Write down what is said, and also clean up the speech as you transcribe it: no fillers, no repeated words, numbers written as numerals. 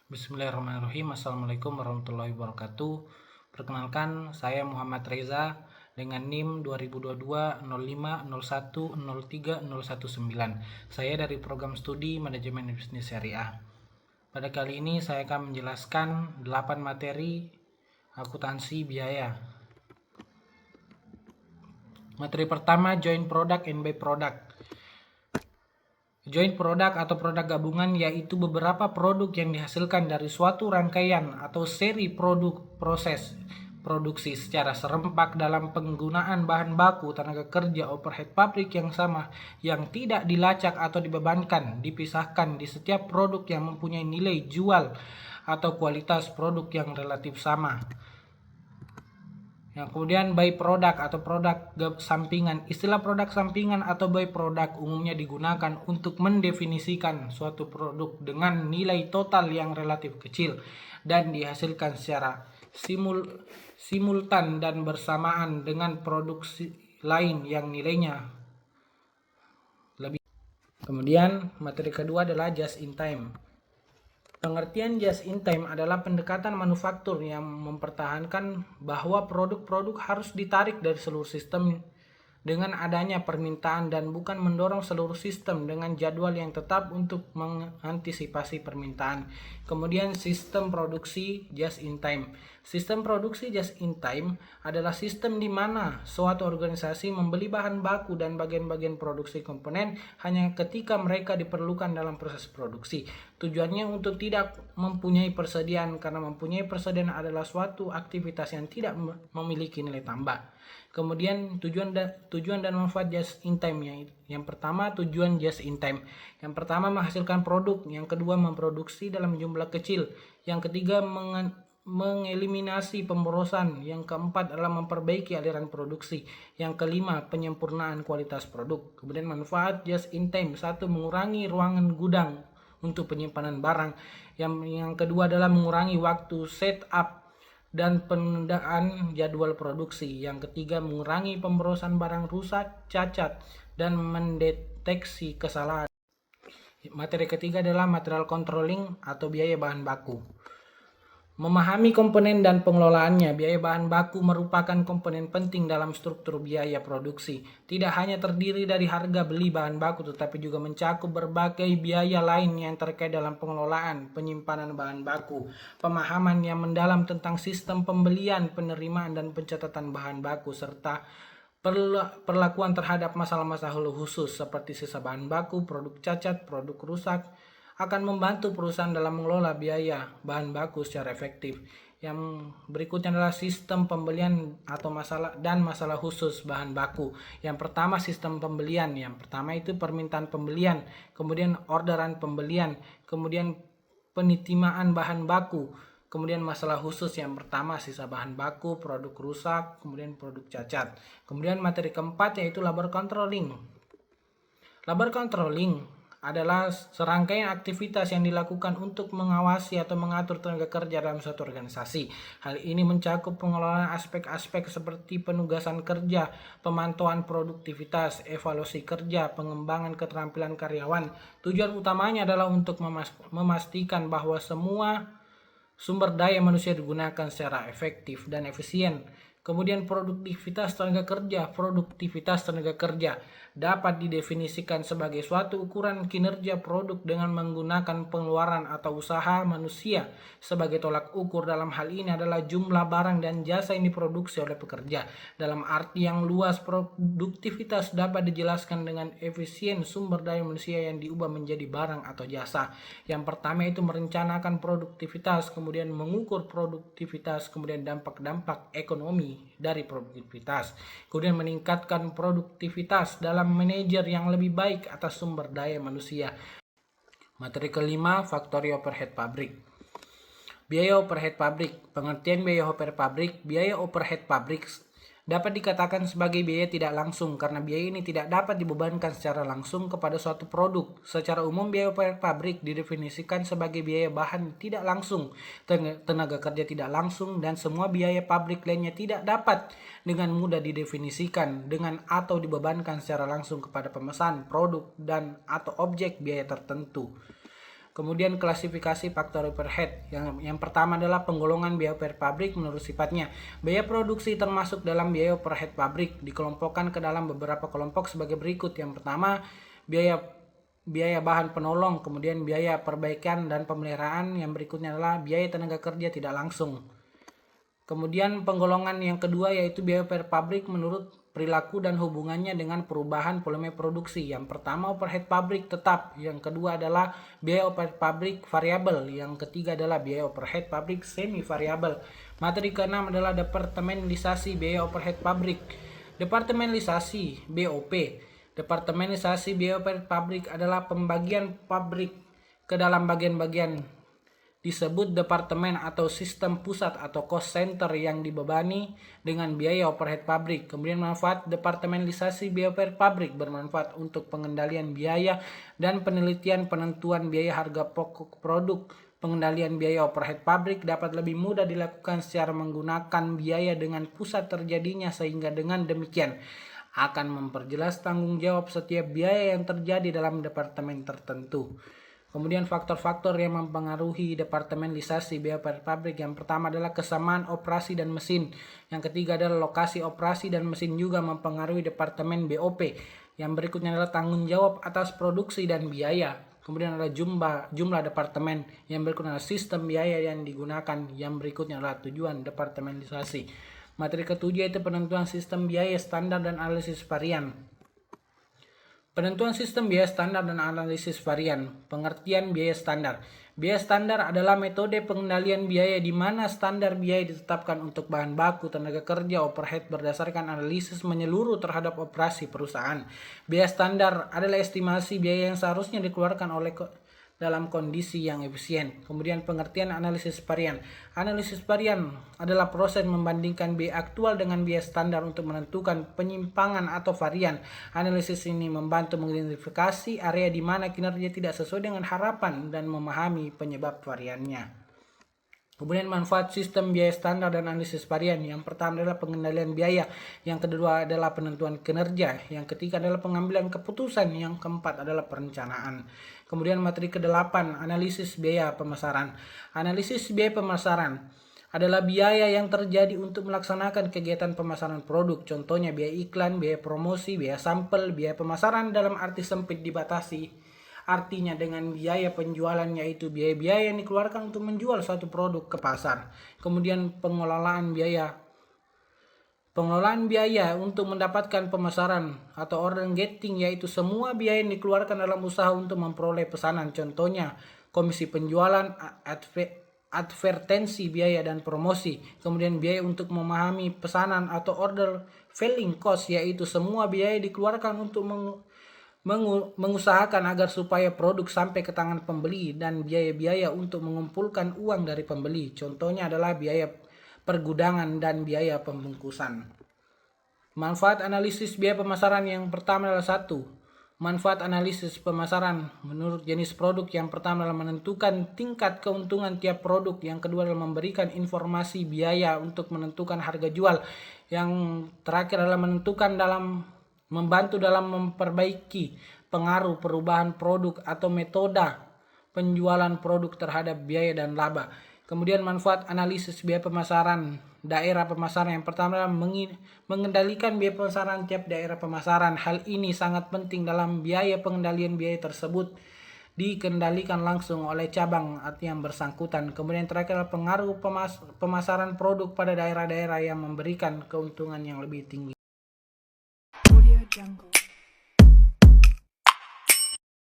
Bismillahirrahmanirrahim. Assalamualaikum warahmatullahi wabarakatuh. Perkenalkan, saya Muhammad Reza dengan NIM 2022 05 01 03 019. Saya dari program studi Manajemen Bisnis Syariah. Pada kali ini saya akan menjelaskan 8 materi akuntansi biaya. Materi pertama, joint product and by product. Joint product atau produk gabungan yaitu beberapa produk yang dihasilkan dari suatu rangkaian atau seri produk proses produksi secara serempak dalam penggunaan bahan baku, tenaga kerja, overhead pabrik yang sama, yang tidak dilacak atau dibebankan, dipisahkan di setiap produk yang mempunyai nilai jual atau kualitas produk yang relatif sama. Yang kemudian by product atau produk sampingan. Istilah produk sampingan atau by product umumnya digunakan untuk mendefinisikan suatu produk dengan nilai total yang relatif kecil dan dihasilkan secara simultan dan bersamaan dengan produksi lain yang nilainya lebih. Kemudian materi kedua adalah just in time. Pengertian just in time adalah pendekatan manufaktur yang mempertahankan bahwa produk-produk harus ditarik dari seluruh sistem dengan adanya permintaan dan bukan mendorong seluruh sistem dengan jadwal yang tetap untuk mengantisipasi permintaan. Kemudian sistem produksi just in time. Sistem produksi just in time adalah sistem di mana suatu organisasi membeli bahan baku dan bagian-bagian produksi komponen hanya ketika mereka diperlukan dalam proses produksi. Tujuannya untuk tidak mempunyai persediaan, karena mempunyai persediaan adalah suatu aktivitas yang tidak memiliki nilai tambah. Kemudian tujuan dan manfaat just in time. Yang pertama, tujuan just in time. Yang pertama, menghasilkan produk. Yang kedua, memproduksi dalam jumlah kecil. Yang ketiga, mengeliminasi pemborosan. Yang keempat adalah memperbaiki aliran produksi. Yang kelima, penyempurnaan kualitas produk. Kemudian manfaat just in time. Satu, mengurangi ruangan gudang untuk penyimpanan barang. Yang kedua adalah mengurangi waktu setup dan penundaan jadwal produksi. Yang ketiga, mengurangi pemborosan barang rusak, cacat, dan mendeteksi kesalahan. Materi ketiga adalah material controlling atau biaya bahan baku. Memahami komponen dan pengelolaannya. Biaya bahan baku merupakan komponen penting dalam struktur biaya produksi. Tidak hanya terdiri dari harga beli bahan baku, tetapi juga mencakup berbagai biaya lain yang terkait dalam pengelolaan, penyimpanan bahan baku. Pemahaman yang mendalam tentang sistem pembelian, penerimaan, dan pencatatan bahan baku, serta perlakuan terhadap masalah-masalah khusus seperti sisa bahan baku, produk cacat, produk rusak, akan membantu perusahaan dalam mengelola biaya bahan baku secara efektif. Yang berikutnya adalah sistem pembelian atau masalah khusus bahan baku. Yang pertama, sistem pembelian. Yang pertama itu permintaan pembelian, kemudian orderan pembelian, kemudian penitimaan bahan baku, kemudian masalah khusus. Yang pertama, sisa bahan baku, produk rusak, kemudian produk cacat. Kemudian materi keempat yaitu labor controlling. Labor controlling adalah serangkaian aktivitas yang dilakukan untuk mengawasi atau mengatur tenaga kerja dalam suatu organisasi. Hal ini mencakup pengelolaan aspek-aspek seperti penugasan kerja, pemantauan produktivitas, evaluasi kerja, pengembangan keterampilan karyawan. Tujuan utamanya adalah untuk memastikan bahwa semua sumber daya manusia digunakan secara efektif dan efisien. Kemudian produktivitas tenaga kerja dapat didefinisikan sebagai suatu ukuran kinerja produk dengan menggunakan pengeluaran atau usaha manusia sebagai tolak ukur. Dalam hal ini adalah jumlah barang dan jasa yang diproduksi oleh pekerja. Dalam arti yang luas, produktivitas dapat dijelaskan dengan efisien sumber daya manusia yang diubah menjadi barang atau jasa. Yang pertama itu merencanakan produktivitas, kemudian mengukur produktivitas, kemudian dampak-dampak ekonomi dari produktivitas, kemudian meningkatkan produktivitas dalam manajer yang lebih baik atas sumber daya manusia. Materi kelima, factory overhead pabrik. Biaya overhead pabrik. Pengertian biaya overhead pabrik. Biaya overhead pabrik dapat dikatakan sebagai biaya tidak langsung karena biaya ini tidak dapat dibebankan secara langsung kepada suatu produk. Secara umum, biaya overhead pabrik didefinisikan sebagai biaya bahan tidak langsung, tenaga kerja tidak langsung, dan semua biaya pabrik lainnya tidak dapat dengan mudah didefinisikan dengan atau dibebankan secara langsung kepada pemesan produk dan atau objek biaya tertentu. Kemudian klasifikasi faktor overhead. Yang pertama adalah penggolongan biaya per pabrik menurut sifatnya. Biaya produksi termasuk dalam biaya overhead pabrik, dikelompokkan ke dalam beberapa kelompok sebagai berikut. Yang pertama, biaya bahan penolong, kemudian biaya perbaikan dan pemeliharaan. Yang berikutnya adalah biaya tenaga kerja tidak langsung. Kemudian penggolongan yang kedua yaitu biaya per pabrik menurut perilaku dan hubungannya dengan perubahan volume produksi. Yang pertama overhead pabrik tetap, yang kedua adalah biaya overhead pabrik variabel, yang ketiga adalah biaya overhead pabrik semi variabel. Materi keenam adalah departementalisasi biaya overhead pabrik. Departementalisasi BOP. Departementalisasi biaya overhead pabrik adalah pembagian pabrik ke dalam bagian-bagian disebut departemen atau sistem pusat atau cost center yang dibebani dengan biaya overhead pabrik. Kemudian manfaat departementalisasi biaya overhead pabrik bermanfaat untuk pengendalian biaya dan penelitian penentuan biaya harga pokok produk. Pengendalian biaya overhead pabrik dapat lebih mudah dilakukan secara menggunakan biaya dengan pusat terjadinya, sehingga dengan demikian akan memperjelas tanggung jawab setiap biaya yang terjadi dalam departemen tertentu. Kemudian faktor-faktor yang mempengaruhi departementalisasi biaya per pabrik. Yang pertama adalah kesamaan operasi dan mesin. Yang ketiga adalah lokasi operasi dan mesin juga mempengaruhi departemen BOP. Yang berikutnya adalah tanggung jawab atas produksi dan biaya. Kemudian adalah jumlah departemen. Yang berikutnya adalah sistem biaya yang digunakan. Yang berikutnya adalah tujuan departementalisasi. Materi ketujuh yaitu penentuan sistem biaya standar dan analisis varian. Penentuan sistem biaya standar dan analisis varian. Pengertian biaya standar. Biaya standar adalah metode pengendalian biaya di mana standar biaya ditetapkan untuk bahan baku, tenaga kerja, overhead berdasarkan analisis menyeluruh terhadap operasi perusahaan. Biaya standar adalah estimasi biaya yang seharusnya dikeluarkan oleh dalam kondisi yang efisien. Kemudian pengertian analisis varian. Analisis varian adalah proses membandingkan biaya aktual dengan biaya standar untuk menentukan penyimpangan atau varian. Analisis ini membantu mengidentifikasi area di mana kinerja tidak sesuai dengan harapan dan memahami penyebab variannya. Kemudian manfaat sistem biaya standar dan analisis varian. Yang pertama adalah pengendalian biaya. Yang kedua adalah penentuan kinerja. Yang ketiga adalah pengambilan keputusan. Yang keempat adalah perencanaan. Kemudian materi ke-8, analisis biaya pemasaran. Analisis biaya pemasaran adalah biaya yang terjadi untuk melaksanakan kegiatan pemasaran produk. Contohnya biaya iklan, biaya promosi, biaya sampel, biaya pemasaran dalam arti sempit dibatasi. Artinya dengan biaya penjualan, yaitu biaya-biaya yang dikeluarkan untuk menjual suatu produk ke pasar. Kemudian pengelolaan biaya. Pengelolaan biaya untuk mendapatkan pemasaran atau order getting, yaitu semua biaya yang dikeluarkan dalam usaha untuk memperoleh pesanan. Contohnya komisi penjualan, advertensi, biaya dan promosi. Kemudian biaya untuk memahami pesanan atau order filling cost, yaitu semua biaya dikeluarkan untuk mengusahakan agar supaya produk sampai ke tangan pembeli, dan biaya-biaya untuk mengumpulkan uang dari pembeli. Contohnya adalah biaya pergudangan dan biaya pembungkusan. Manfaat analisis biaya pemasaran yang pertama adalah 1. Manfaat analisis pemasaran menurut jenis produk. Yang pertama adalah menentukan tingkat keuntungan tiap produk. Yang kedua adalah memberikan informasi biaya untuk menentukan harga jual. Yang terakhir adalah membantu dalam memperbaiki pengaruh perubahan produk atau metode penjualan produk terhadap biaya dan laba. Kemudian manfaat analisis biaya pemasaran daerah pemasaran. Yang pertama adalah mengendalikan biaya pemasaran tiap daerah pemasaran. Hal ini sangat penting dalam biaya pengendalian biaya tersebut dikendalikan langsung oleh cabang yang bersangkutan. Kemudian terakhir adalah pengaruh pemasaran produk pada daerah-daerah yang memberikan keuntungan yang lebih tinggi. Jungle.